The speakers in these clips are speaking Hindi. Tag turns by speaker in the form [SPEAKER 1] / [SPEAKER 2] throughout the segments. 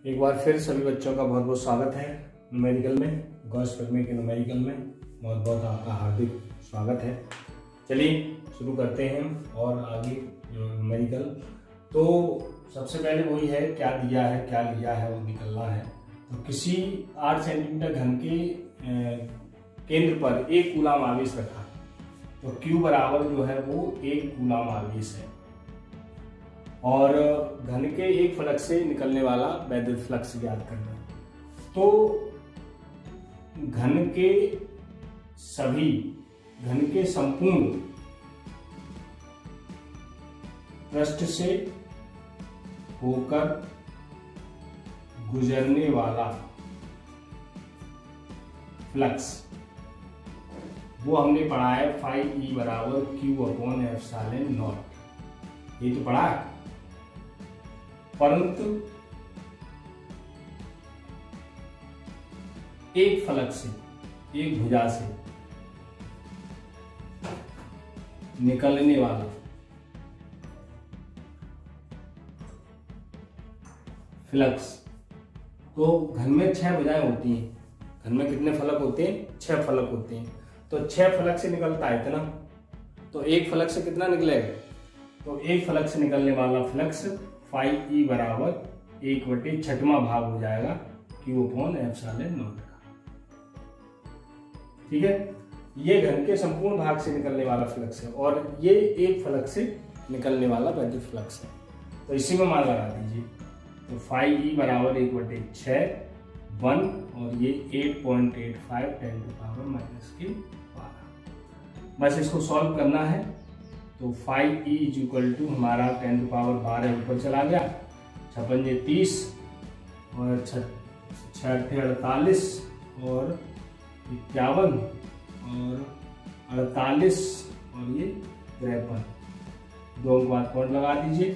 [SPEAKER 1] एक बार फिर सभी बच्चों का बहुत बहुत स्वागत है न्यूमेरिकल में। गॉस प्रमेय के न्यूमेरिकल में बहुत बहुत आपका हार्दिक स्वागत है। चलिए शुरू करते हैं और आगे जो न्यूमेरिकल, तो सबसे पहले वही है क्या दिया है क्या लिया है वो निकलना है। तो किसी 8 सेंटीमीटर घन के केंद्र पर 1 कूलाम आवेश रखा, तो Q बराबर जो है वो 1 कूलाम आवेश है और घन के एक फलक से निकलने वाला वैद्युत फ्लक्स ज्ञात करना है। तो घन के संपूर्ण पृष्ठ से होकर गुजरने वाला फ्लक्स वो हमने पढ़ा है फाई ई बराबर Q/ε0। ये तो पढ़ा है, परंतु एक फलक से, एक भुजा से निकलने वाला फ्लक्स, तो घन में 6 भुजाएं होती हैं। घन में कितने फलक होते हैं? 6 फलक होते हैं। तो 6 फलक से निकलता है इतना, तो एक फलक से कितना निकलेगा? तो एक फलक से निकलने वाला फ्लक्स फाई ई बराबर 1/6वां भाग हो जाएगा Q/ε0 का। ठीक है, ये घन के संपूर्ण भाग से निकलने वाला फ्लक्स है और ये एक फलक से निकलने वाला वैद्युत फ्लक्स है। तो इसी में मान लगा दीजिए, तो फाई ई बराबर 1/6 1 और ये 8.85 10⁻⁻12। बस इसको सॉल्व करना है। तो फाई ई इक्वल टू हमारा 10⁻12 ऊपर चला गया, 56 30 और 6 48 और 51 और 48 और ये 53। 2 अंक बाद पॉइंट लगा दीजिए,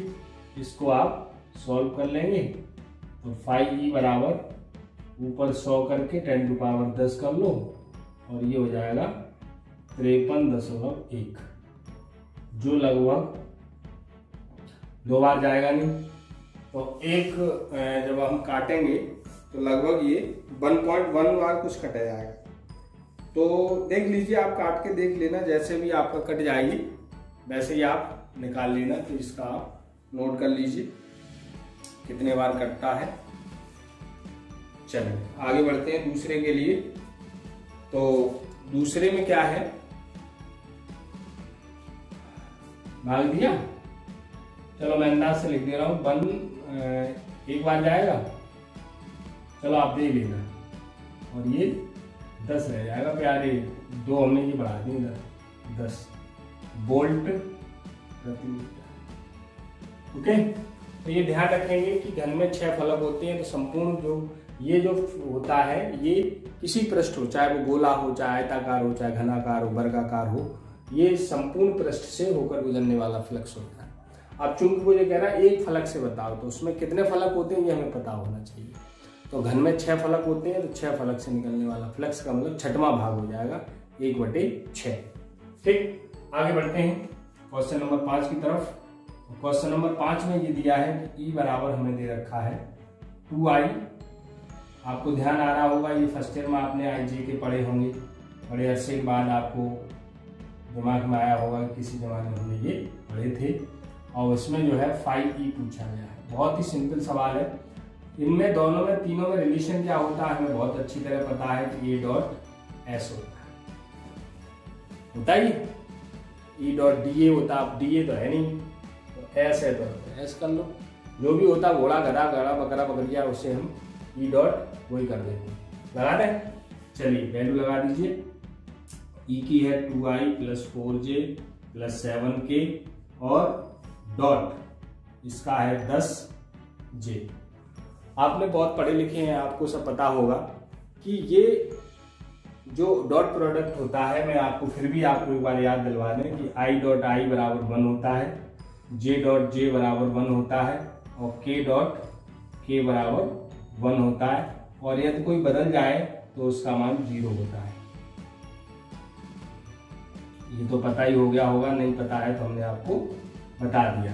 [SPEAKER 1] इसको आप सॉल्व कर लेंगे। तो फाई ई बराबर ऊपर 100 करके 10⁻10 कर लो और ये हो जाएगा 53.1, जो लगभग 2 बार जाएगा नहीं। तो एक जब हम काटेंगे तो लगभग ये 1.1 बार कुछ कटा जाएगा। तो देख लीजिए, आप काट के देख लेना, जैसे भी आपका कट जाएगी वैसे ही आप निकाल लेना। तो इसका आप नोट कर लीजिए कितने बार कटता है। चलिए आगे बढ़ते हैं दूसरे के लिए। तो दूसरे में क्या है, भाग दिया। चलो मैं अंदाज से लिख दे रहा हूं, 1 एक बार जाएगा, चलो आप दे लेना, और ये 10 रह जाएगा प्यारे। 2 हमने ये बढ़ा दी, 10 वोल्ट प्रति मीटर। ओके, तो ये ध्यान रखेंगे कि घन में 6 फलक होते हैं। तो संपूर्ण जो होता है, ये किसी पृष्ठ हो, चाहे वो गोला हो, चाहे आयताकार हो, चाहे घनाकार हो, वर्गाकार हो, ये संपूर्ण पृष्ठ से होकर गुजरने वाला फ्लक्स होता है। अब चूंकि वो ये कह रहा है एक फलक से बताओ, तो उसमें कितने फलक होते हैं ये हमें पता होना चाहिए। तो घन में 6 फलक होते हैं, तो 6 फलक से निकलने वाला फ्लक्स का मतलब 6वां भाग हो जाएगा 1/6। ठीक, आगे बढ़ते हैं क्वेश्चन नंबर 5 की तरफ। क्वेश्चन नंबर 5 में ये दिया है कि E बराबर हमें दे रखा है 2I। आपको ध्यान आ रहा होगा, ये फर्स्ट ईयर में आपने IG के पढ़े होंगे, बड़े अरसे के बाद आपको दिमाग में आया होगा, किसी जमाने में हमने ये पढ़े थे। और उसमें जो है फाई ई पूछा गया है। बहुत ही सिंपल सवाल है। इनमें दोनों में, तीनों में रिलेशन क्या होता है हमें बहुत अच्छी तरह पता है कि A डॉट S होता है E डॉट DA होता है। अब DA तो है नहीं, तो S है तो S कर लो। जो भी होता है, घोड़ा गधा गड़ा बकरा बकरिया, उससे हम E डॉट वही कर देते हैं। लगा दें, चलिए वैल्यू लगा दीजिए। E की है 2I + 4J + 7K और डॉट इसका है 10J। आपने बहुत पढ़े लिखे हैं, आपको सब पता होगा कि ये जो डॉट प्रोडक्ट होता है, मैं आपको फिर भी आपको एक बार याद दिलवा दें कि I डॉट I बराबर 1 होता है, J डॉट J बराबर 1 होता है और K डॉट K बराबर 1 होता है। और यदि कोई बदल जाए तो उसका मान 0 होता है। ये तो पता ही हो गया होगा, नहीं पता है तो हमने आपको बता दिया।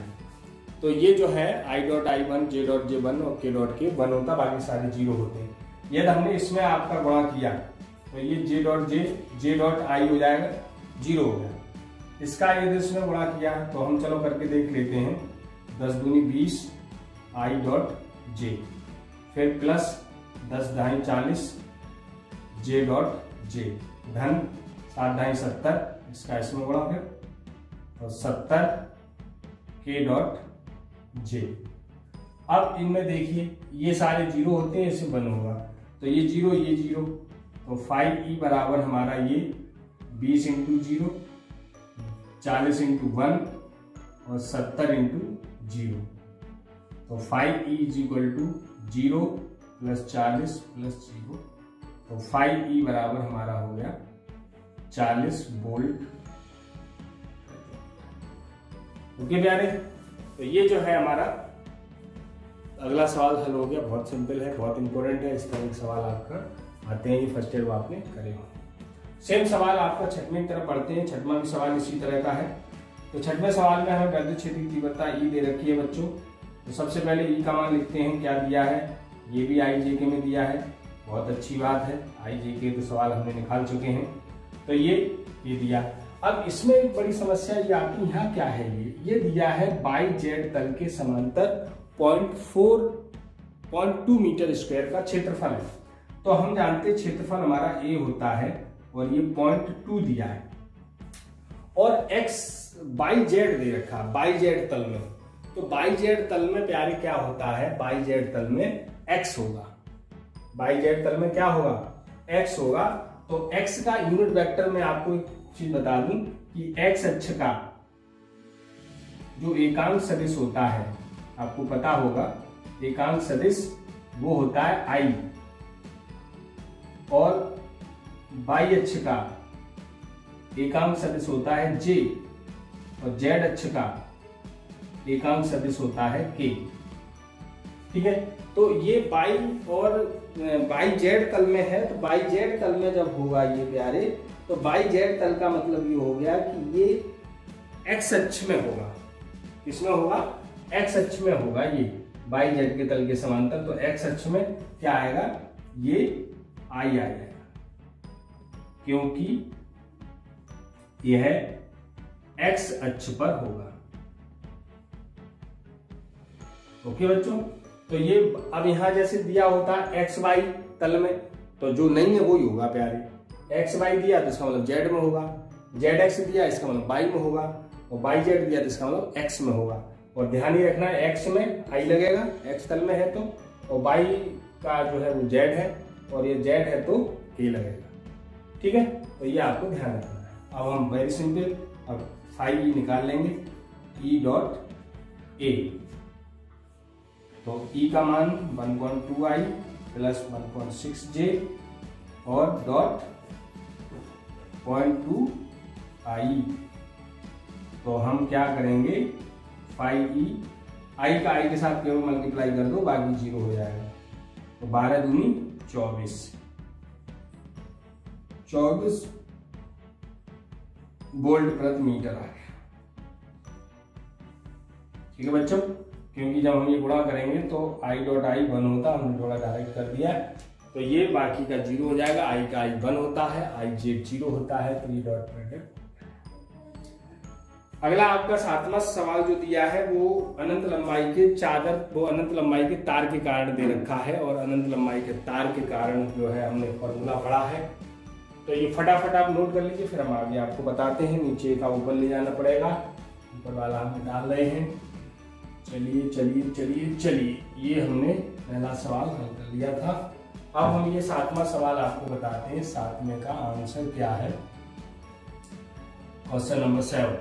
[SPEAKER 1] तो तो ये जो है I dot I1 J dot J1 और K डॉट K 1 होता, बाकी सारे 0 होते हैं। यदि हमने इसमें आपका गुणा किया तो ये J डॉट I हो जाएगा, 0 हो गया। इसका यदि इसमें गुणा किया तो हम चलो करके देख लेते हैं, 10 दूनी 20 I डॉट J, फिर प्लस 10 ढाई 40 J डॉट J, धन 7 ढाई 70, इसका इसमें गुणा फिर तो 70 K डॉट J। अब इनमें देखिए ये सारे 0 होते हैं, इससे 1 होगा, तो ये 0 ये 0, तो 5E बराबर हमारा ये 20 इंटू 0, 40 इंटू 1 और 70 इंटू 0, तो 5E is equal to 0 plus 40 plus 0, तो 5E बराबर हमारा हो गया 40 वोल्ट। ओके प्यारे, तो ये जो है हमारा अगला सवाल हल हो गया। बहुत सिंपल है, बहुत इंपॉर्टेंट है। इस तरह के सवाल आपका आते हैं, ये फर्स्ट ईयर आपने करे हो। सेम सवाल आपका छठवीं की तरफ बढ़ते हैं। छठवां भी सवाल इसी तरह का है। तो छठवें सवाल में हमें वैद्युत क्षेत्र की तीव्रता ई दे रखी है बच्चों। तो सबसे पहले ई का मान लिखते हैं, क्या दिया है, ये भी IJK में दिया है, बहुत अच्छी बात है। IJK तो सवाल हमने निकाल चुके हैं, तो ये दिया। अब इसमें एक बड़ी समस्या ये आती है, यहाँ क्या है, ये दिया है YZ तल के समांतर 0.2 मीटर स्क्वायर का क्षेत्रफल है। तो हम जानते हैं क्षेत्रफल हमारा A होता है और ये 0.2 दिया है, और YZ दे रखा YZ तल में। तो YZ तल में प्यारे क्या होता है, YZ तल में X होगा। YZ तल में क्या होगा, X होगा। तो X का यूनिट वेक्टर में आपको एक चीज बता दूं कि X अक्ष का जो एकांक सदिश होता है, आपको पता होगा एकांक सदिश वो होता है I, और Y अक्ष का एकांक सदिश होता है J, और Z अक्ष का एकांक सदिश होता है K। ठीक है, तो ये Y और YZ तल में है। तो YZ तल में जब होगा ये प्यारे, तो YZ तल का मतलब ये हो गया कि ये X अक्ष में होगा। किसमें होगा, X अक्ष में होगा। ये YZ के तल के समांतर, तो X अक्ष में क्या आएगा, ये I आएगा, क्योंकि यह X अक्ष पर होगा। ओके बच्चों, तो ये अब यहां जैसे दिया होता है XY तल में, तो जो नहीं है वो ही होगा प्यारे। XY दिया तो इसका मतलब Z में होगा, ZX दिया इसका मतलब Y में होगा, और YZ दिया तो इसका मतलब X में होगा। और ध्यान ही रखना है X में I लगेगा, X तल में है तो, और Y का जो है वो Z है, और ये Z है तो K लगेगा। ठीक है, तो ये आपको ध्यान रखना है। अब हम वेरी सिंपल अब 5E निकाल लेंगे, E डॉट A। तो E का मान 1.2I प्लस 1.6J और डॉट 0.2I। तो हम क्या करेंगे, 5E I का I के साथ केवल मल्टीप्लाई कर दो, बाकी 0 हो जाएगा। तो 12 दूनी 24 वोल्ट प्रति मीटर आ गया। ठीक है बच्चों, क्योंकि जब हम ये गुणा करेंगे तो I डॉट I 1 होता, हमने थोड़ा डायरेक्ट कर दिया है, तो ये बाकी का 0 हो जाएगा। I का I 1 होता है, IZ 0 होता है, तो ये डॉट प्रोडक्ट। अगला आपका 7वां सवाल जो दिया है वो अनंत लंबाई के अनंत लंबाई के तार के कारण दे रखा है, और अनंत लंबाई के तार के कारण जो है हमने फॉर्मूला पढ़ा है। तो ये फटाफट आप नोट कर लीजिए, फिर हम आगे आपको बताते हैं। नीचे का ऊपर ले जाना पड़ेगा, ऊपर वाला हम डाल रहे हैं। चलिए चलिए चलिए चलिए, ये हमने पहला सवाल हल कर लिया था। अब हम ये 7वां सवाल आपको बताते हैं, 7वें का आंसर क्या है। Question number 7।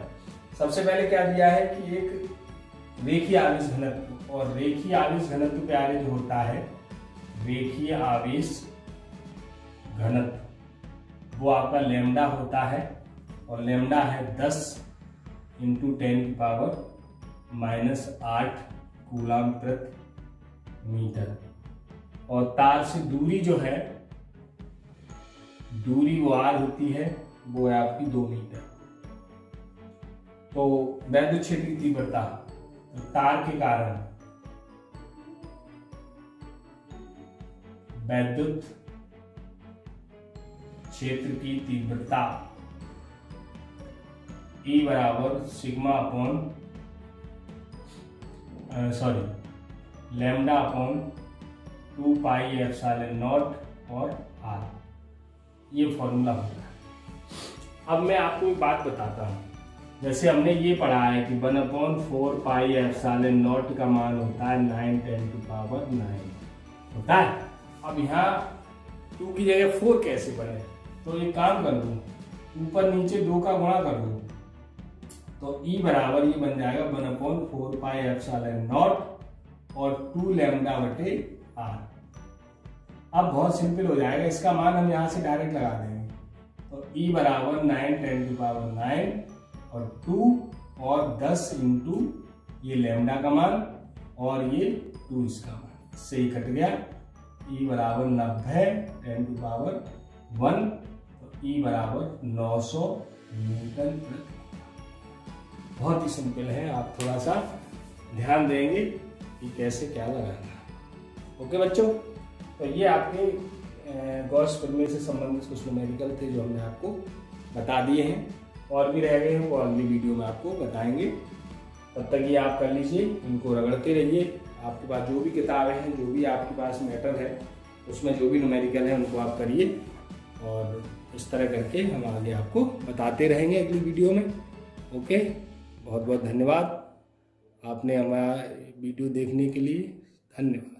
[SPEAKER 1] सबसे पहले क्या दिया है कि एक रेखीय आवेश घनत्व, और रेखीय आवेश घनत्व प्यारे जो होता है, रेखीय आवेश घनत्व वो आपका लैम्डा होता है, और लैम्डा है 10 इंटू 10⁻⁻8 कूलम प्रति मीटर। और तार से दूरी जो है, दूरी वो R होती है, वो है आपकी 2 मीटर। तो वैद्युत क्षेत्र की तीव्रता, तो तार के कारण वैद्युत क्षेत्र की तीव्रता E बराबर sigma upon lambda upon 2 pi epsilon not और R, ये फॉर्मूला होता है। अब मैं आपको एक बात बताता हूँ, जैसे हमने ये पढ़ा है कि 1/4 पाई एप्सिलॉन नॉट का मान होता है 9×10⁹ होता है। अब यहाँ 2 की जगह 4 कैसे बने, तो एक काम कर दूँ, ऊपर नीचे 2 का गुणा कर दूँ, तो E बराबर ये बन जाएगा 1/4 पाई एप्सिलॉन नॉट और 2 लैम्डा बटे R। अब बहुत सिंपल हो जाएगा, इसका मान हम यहाँ से डायरेक्ट लगा देंगे। तो E बराबर 9×10⁹ और 2 और 10 इंटू ये लैम्डा का मान और ये 2 इसका मान, इससे ही कट गया। E बराबर 90 10⁻⁴ तो E बराबर 900 न्यूटन प्रति। बहुत ही सिंपल है, आप थोड़ा सा ध्यान देंगे कि कैसे क्या लगाना। ओके बच्चों, तो ये आपके गॉस फिल्म से संबंधित कुछ न्यूमेरिकल थे जो हमने आपको बता दिए हैं, और भी रह गए हैं वो अगली वीडियो में आपको बताएंगे। तब तक ये आप कर लीजिए, इनको रगड़ते रहिए। आपके पास जो भी किताबें हैं, जो भी आपके पास मैटर है, उसमें जो भी न्यूमेरिकल है उनको आप करिए, और इस तरह करके हम आगे आपको बताते रहेंगे अगली वीडियो में। ओके, बहुत बहुत धन्यवाद आपने हमारा वीडियो देखने के लिए, धन्यवाद।